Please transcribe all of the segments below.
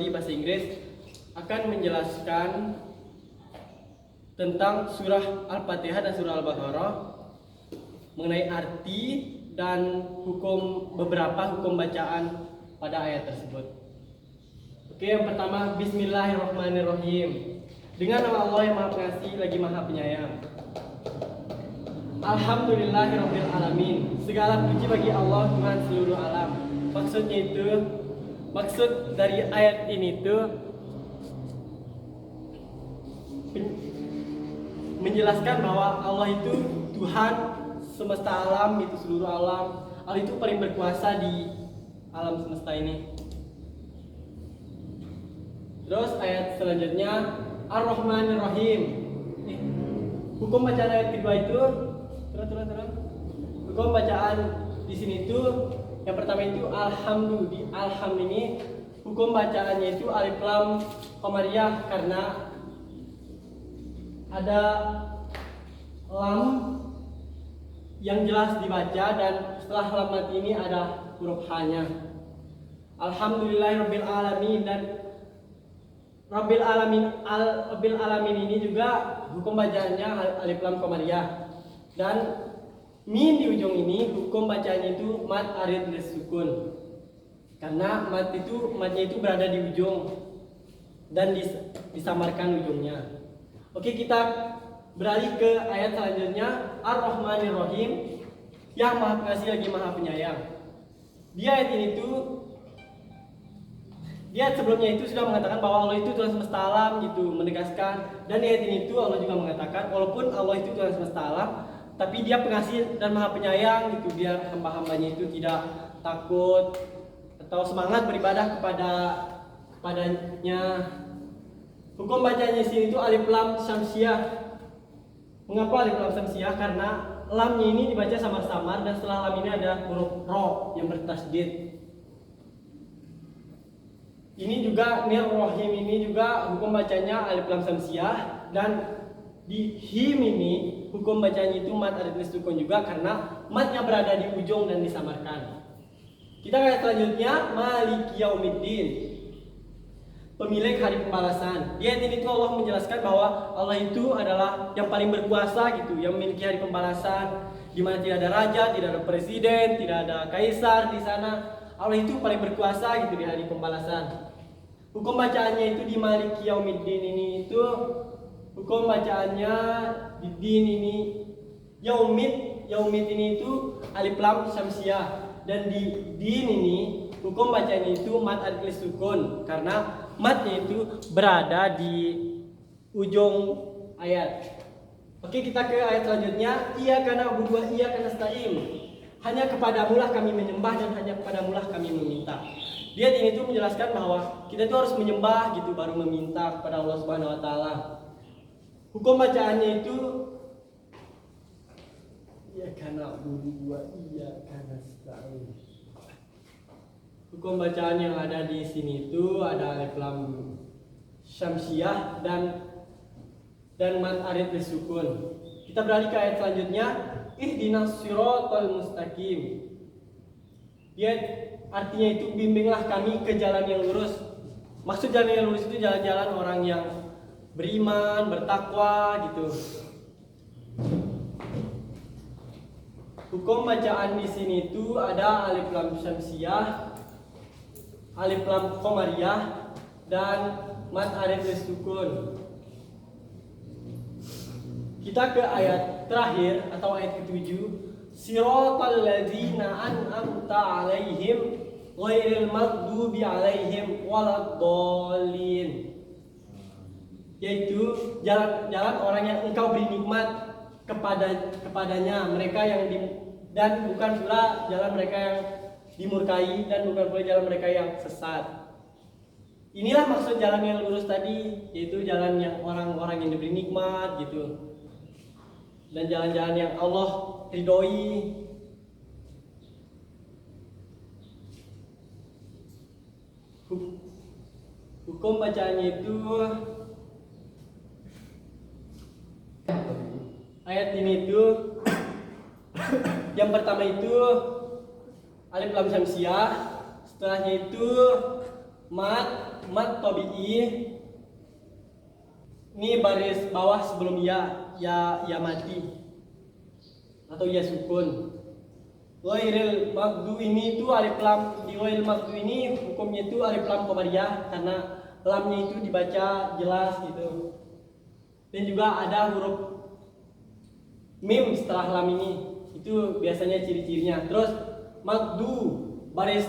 Teologi Bahasa Inggris akan menjelaskan tentang surah Al-Fatihah dan surah Al-Baqarah mengenai arti dan beberapa hukum bacaan pada ayat tersebut. Oke, yang pertama, Bismillahirrahmanirrahim. Dengan nama Allah yang Maha Pengasih lagi Maha Penyayang. Alhamdulillahirabbil alamin. Segala puji bagi Allah Tuhan seluruh alam. Maksud dari ayat ini itu menjelaskan bahwa Allah itu Tuhan semesta alam, itu seluruh alam. Allah itu paling berkuasa di alam semesta ini. Terus ayat selanjutnya Ar-Rahmanir-Rahim. Hukum bacaan ayat kedua itu terus. Hukum bacaan di sini itu yang pertama itu alhamdu. Di alham ini hukum bacaannya itu alif lam qamariyah karena ada lam yang jelas dibaca dan setelah lam mati ini ada huruf H-nya. Alhamdulillahirabbil alamin, dan Rabbil alamin ini juga hukum bacaannya alif lam qamariyah, dan min di ujung ini hukum bacanya itu mad arid sukun karena matnya itu berada di ujung dan disamarkan ujungnya. Oke, kita beralih ke ayat selanjutnya Ar-Rahmanir-Rahim, yang Maha Pengasih lagi Maha Penyayang. Di ayat ini dia sebelumnya itu sudah mengatakan bahwa Allah itu Tuhan semesta alam gitu, menegaskan. Dan di ayat ini itu Allah juga mengatakan walaupun Allah itu Tuhan semesta alam, tapi dia pengasih dan maha penyayang gitu, biar hamba-hambanya itu tidak takut atau semangat beribadah kepadanya. Hukum bacanya di sini itu alif lam syamsiyah. Mengapa alif lam syamsiyah? Karena lamnya ini dibaca samar-samar dan setelah lam ini ada huruf ro yang bertasdid. Ini juga Nir-Rahim ini juga hukum bacanya alif lam syamsiyah, dan di him ini hukum bacanya itu mad arid sukun juga karena madnya berada di ujung dan disamarkan. Kita lihat selanjutnya Maliki Yaumiddin, pemilik hari pembalasan. Di ayat ini tuh Allah menjelaskan bahwa Allah itu adalah yang paling berkuasa gitu, yang memiliki hari pembalasan, di mana tidak ada raja, tidak ada presiden, tidak ada kaisar di sana. Allah itu paling berkuasa gitu di hari pembalasan. Hukum bacaannya itu di Maliki Yaumiddin ini itu hukum bacaannya di din ini yaumid ini itu alif lam syamsiyah, dan di din ini hukum bacanya itu mad arid sukun karena madnya itu berada di ujung ayat. Oke, kita ke ayat selanjutnya. Iyyaka na'budu wa iyyaka nasta'in. Hanya kepadamulah kami menyembah dan hanya kepadamulah kami meminta. Dia ini tuh menjelaskan bahwa kita itu harus menyembah gitu baru meminta kepada Allah Subhanahu wa taala. Hukum bacaannya itu iyyaka na'budu wa iyyaka nasta'in. Hukum bacaan yang ada di sini itu ada alif lam syamsiyah dan mad arid sukun. Kita beralih ke ayat selanjutnya, ihdinas siratal mustaqim. Dia artinya itu bimbinglah kami ke jalan yang lurus. Maksud jalan yang lurus itu jalan-jalan orang yang beriman, bertakwa gitu. Hukum bacaan di sini itu ada alif lam syamsiyah, alif lam qamariyah, dan mad arid sukun. Kita ke ayat terakhir atau ayat ke-7, siratal ladzina an'amta 'alaihim ghairil maghdubi 'alaihim waladdallin. Yaitu jalan orang yang engkau beri nikmat kepadanya, mereka yang dan bukan pula jalan mereka yang dimurkai, dan bukan pula jalan mereka yang sesat. Inilah maksud jalan yang lurus tadi, yaitu jalan yang orang-orang yang diberi nikmat gitu, dan jalan-jalan yang Allah ridhoi. Hukum bacaannya itu ayat ini itu yang pertama itu alif lam syamsiyah, setelahnya itu mat tabi'i ini baris bawah sebelum ya mati atau ya sukun. Ghairil maghdu ini itu alif lam, di ghairil maghdu ini hukumnya itu alif lam qamariyah karena lamnya itu dibaca jelas gitu. Dan juga ada huruf mim setelah lam ini. Itu biasanya ciri-cirinya. Terus maghdu baris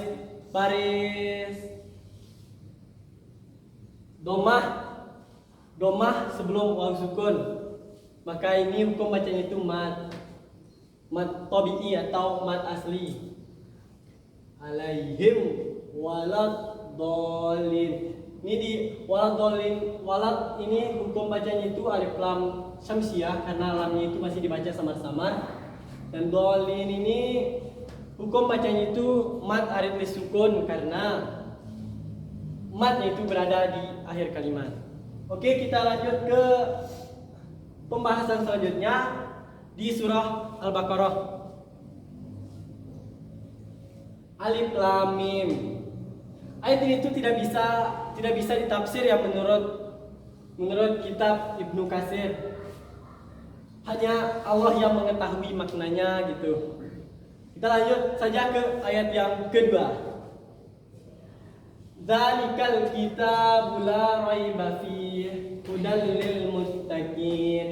domah sebelum waw sukun. Maka ini hukum bacanya itu mat tabi'i atau mat asli. Alaihim walad dolin. Ini di walad dolin, walad ini hukum bacanya itu alif lam syamsiyah karena lamnya itu masih dibaca samar-samar. Dan dolin ini hukum bacanya itu mat arid sukun karena matnya itu berada di akhir kalimat. Oke, kita lanjut ke pembahasan selanjutnya di surah Al-Baqarah. Alif lam mim. Ayat ini itu tidak bisa ditafsir ya menurut kitab Ibnu Katsir. Hanya Allah yang mengetahui maknanya gitu. Kita lanjut saja ke ayat yang kedua. Dzalikal kitabul la raiba fihi hudal lil muttaqin.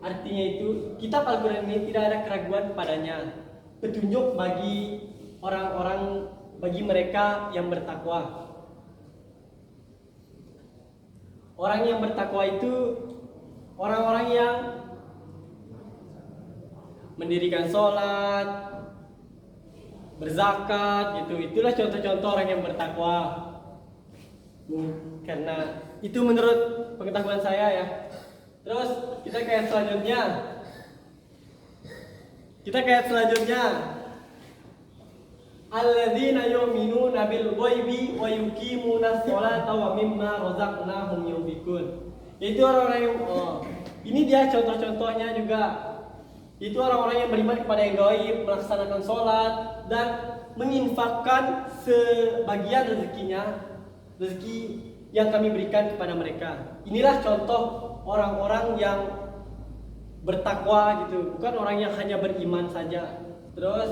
Artinya itu kitab Al-Qur'an ini tidak ada keraguan padanya, petunjuk bagi orang-orang, bagi mereka yang bertakwa. Orang yang bertakwa itu orang-orang yang mendirikan sholat, berzakat gitu. Itulah contoh-contoh orang yang bertakwa. Karena itu menurut pengetahuan saya ya. Terus kita ke ayat selanjutnya. Alladzina yu'minuna bil ghaibi wa yuqimuna sholata wa mimma razaqnahum yunfiqun. Yaitu orang-orang yang ini dia contoh-contohnya juga. Itu orang-orang yang beriman kepada yang gaib, melaksanakan sholat dan menginfakkan sebagian rezeki yang kami berikan kepada mereka. Inilah contoh orang-orang yang bertakwa gitu, bukan orang yang hanya beriman saja. Terus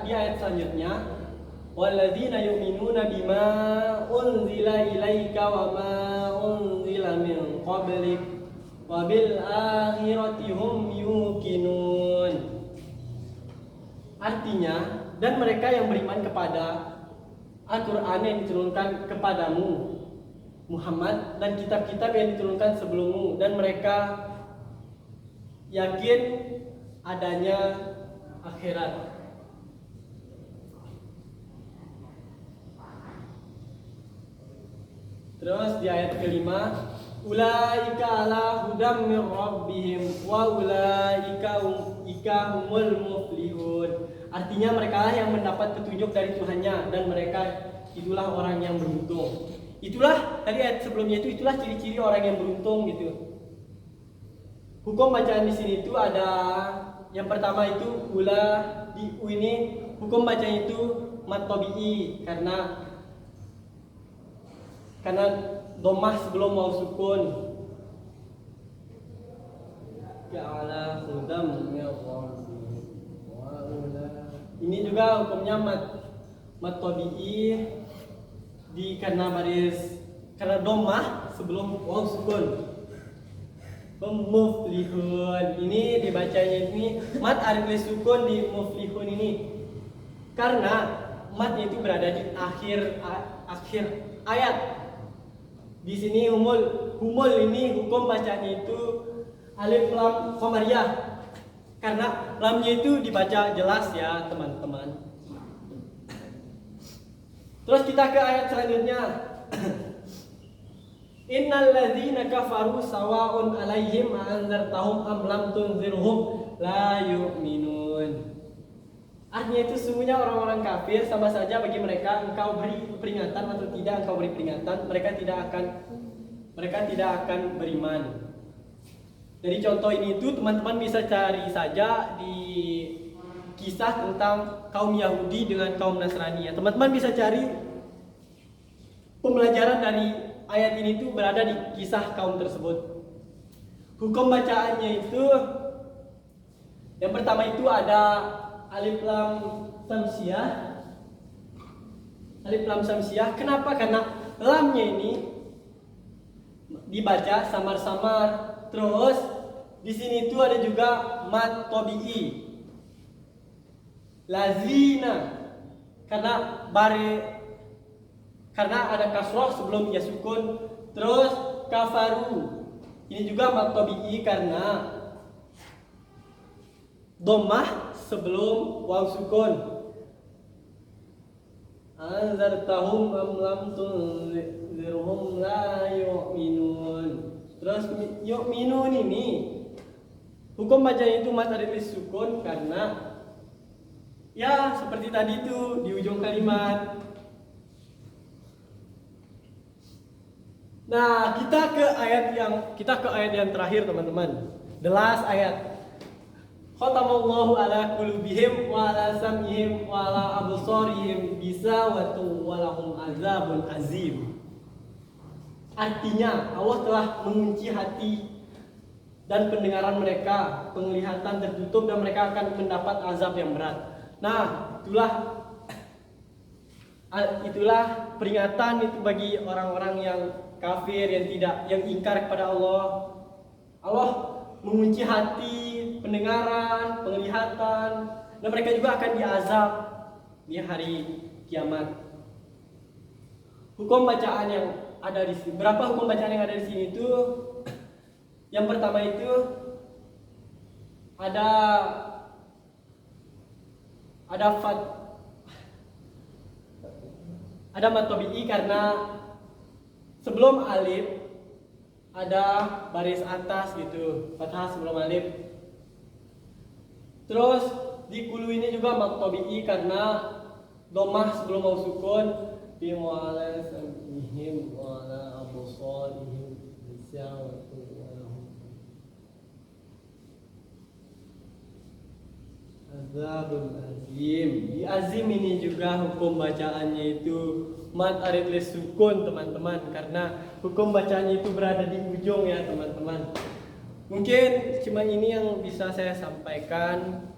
di ayat selanjutnya, walladzina yu'minuna bima unzila ilaika wa ma unzila min qablik wa bil akhirati hum yuqinun. Artinya, dan mereka yang beriman kepada Al-Qur'an yang diturunkan kepadamu Muhammad dan kitab-kitab yang diturunkan sebelummu, dan mereka yakin adanya akhirat. Terus di ayat kelima, ulaika ala hudam min rabbihim wa ulaika humul muflihun. Artinya mereka lah yang mendapat petunjuk dari Tuhannya dan mereka itulah orang yang beruntung. Itulah tadi ayat sebelumnya itulah ciri-ciri orang yang beruntung gitu. Hukum bacaan di sini itu ada yang pertama itu di ini hukum bacanya itu mat tabi'i karena domah sebelum mau sukun. Ja'ala hudam min rabbihim wa ini juga hukumnya mat tabi'i karena domah sebelum waw sukun. Muflihun ini dibacanya ini mat arid sukun di muflihun ini karena matnya itu berada di akhir ayat. Di sini humul ini hukum bacanya itu alif lam qamariyah karena lamnya itu dibaca jelas ya teman-teman. Terus kita ke ayat selanjutnya. Innal ladzina kafaru sawa'un 'alaihim anzartahum am lam tunzirhum la yu'minun. Artinya itu sesungguhnya orang-orang kafir sama saja bagi mereka engkau beri peringatan atau tidak engkau beri peringatan, mereka tidak akan beriman. Dari contoh ini itu teman-teman bisa cari saja di kisah tentang kaum Yahudi dengan kaum Nasrani ya. Teman-teman bisa cari pembelajaran dari ayat ini tuh berada di kisah kaum tersebut. Hukum bacaannya itu yang pertama itu ada alif lam samsiah. Alif lam samsiah. Kenapa? Karena lamnya ini dibaca samar-samar. Terus di sini tuh ada juga mad tabi'i. Lazina. Karena ada kasroh sebelum ia sukun. Terus kafaru. Ini juga mad tabi'i karena dhammah sebelum waw sukun. Anzartahum am lam tunzirhum la yu'minun. Terus yu'minun ini hukum bacanya itu mad alif sukun karena ya seperti tadi itu di ujung kalimat. Nah, kita ke ayat yang terakhir teman-teman. The last ayat. Khatamallahu ala qulubihim wa ala sam'ihim wa ala absarihim bisawatun wa lahum azabun azim. Artinya Allah telah mengunci hati dan pendengaran mereka, penglihatan tertutup dan mereka akan mendapat azab yang berat. Nah, itulah peringatan itu bagi orang-orang yang kafir, yang ingkar kepada Allah. Allah mengunci hati, pendengaran, penglihatan, dan mereka juga akan diazab di hari kiamat. Hukum bacaan yang ada di sini. Berapa hukum bacaan yang ada di sini itu? Yang pertama itu ada mad tabi'i karena sebelum alif ada baris atas gitu, fathah sebelum alif. Terus di kulu ini juga mad tabi'i karena dhammah sebelum waw sukun. Bi wa'ala sam'ihim wa ala absarihim bisawatun wa lahum azabun azim. Di azim ini juga hukum bacaannya itu mad alif sukun teman-teman, karena hukum bacaannya itu berada di ujung ya teman-teman. Mungkin cuma ini yang bisa saya sampaikan.